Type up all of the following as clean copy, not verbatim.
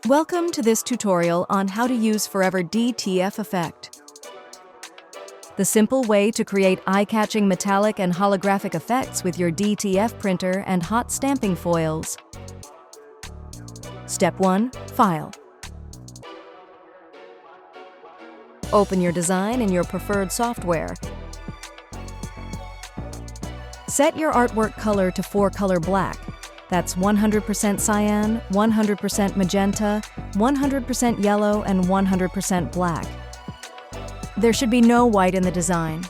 Welcome to this tutorial on how to use FOREVER DTF Effect. The simple way to create eye-catching metallic and holographic effects with your DTF printer and hot stamping foils. Step 1. File. Open your design in your preferred software. Set your artwork color to 4-color black. That's 100% cyan, 100% magenta, 100% yellow, and 100% black. There should be no white in the design.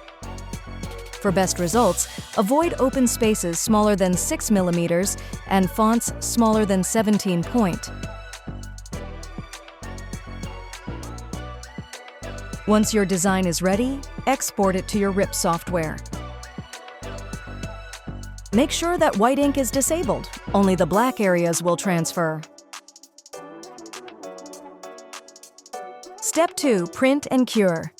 For best results, avoid open spaces smaller than 6 mm and fonts smaller than 17 point. Once your design is ready, export it to your RIP software. Make sure that white ink is disabled. Only the black areas will transfer. Step 2. Print and cure.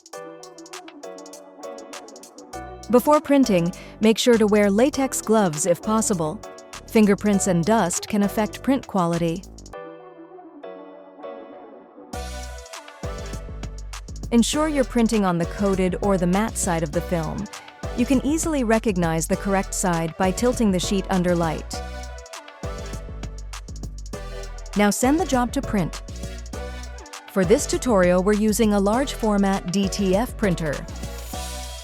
Before printing, make sure to wear latex gloves if possible. Fingerprints and dust can affect print quality. Ensure you're printing on the coated or the matte side of the film. You can easily recognize the correct side by tilting the sheet under light. Now send the job to print. For this tutorial, we're using a large format DTF printer.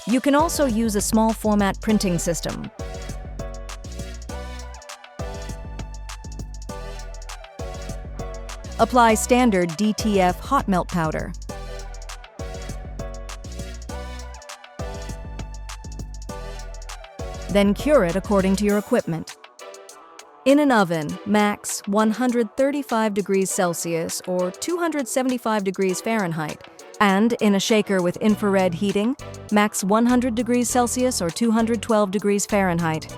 You can also use a small format printing system. Apply standard DTF hot melt powder. Then cure it according to your equipment. In an oven, max 135 degrees Celsius or 275 degrees Fahrenheit, and in a shaker with infrared heating, max 100 degrees Celsius or 212 degrees Fahrenheit.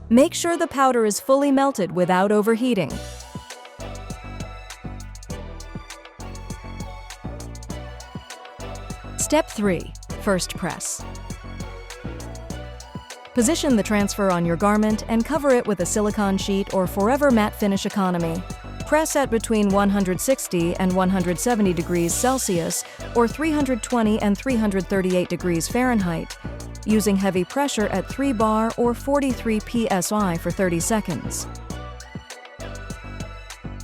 Make sure the powder is fully melted without overheating. Step 3. First press. Position the transfer on your garment and cover it with a silicone sheet or FOREVER Matte Finish Economy. Press at between 160 and 170 degrees Celsius or 320 and 338 degrees Fahrenheit, using heavy pressure at 3 bar or 43 psi for 30 seconds.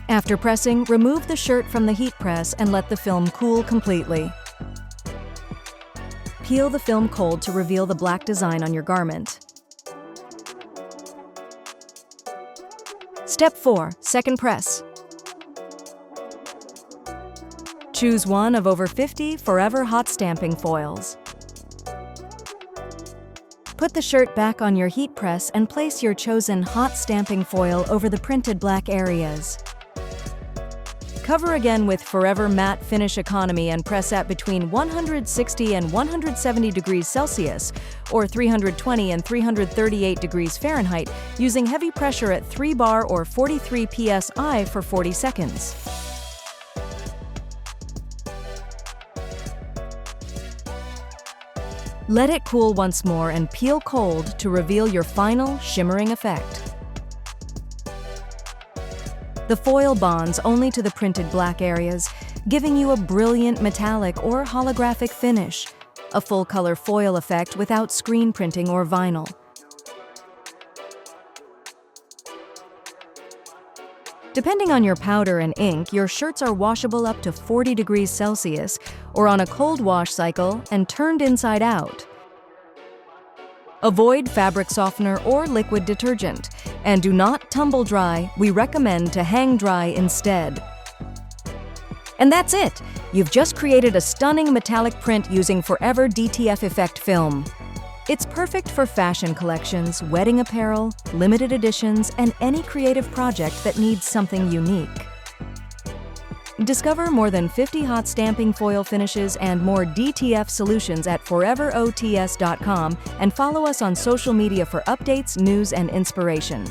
After pressing, remove the shirt from the heat press and let the film cool completely. Peel the film cold to reveal the black design on your garment. Step 4. Second press. Choose one of over 50 FOREVER hot stamping foils. Put the shirt back on your heat press and place your chosen hot stamping foil over the printed black areas. Cover again with FOREVER Matte Finish Economy and press at between 160 and 170 degrees Celsius or 320 and 338 degrees Fahrenheit using heavy pressure at 3 bar or 43 psi for 40 seconds. Let it cool once more and peel cold to reveal your final shimmering effect. The foil bonds only to the printed black areas, giving you a brilliant metallic or holographic finish, a full-color foil effect without screen printing or vinyl. Depending on your powder and ink, your shirts are washable up to 40 degrees Celsius or on a cold wash cycle and turned inside out. Avoid fabric softener or liquid detergent, and do not tumble dry. We recommend to hang dry instead. And that's it! You've just created a stunning metallic print using FOREVER DTF Effect film. It's perfect for fashion collections, wedding apparel, limited editions, and any creative project that needs something unique. Discover more than 50 hot stamping foil finishes and more DTF solutions at FOREVEROTS.com and follow us on social media for updates, news, and inspiration.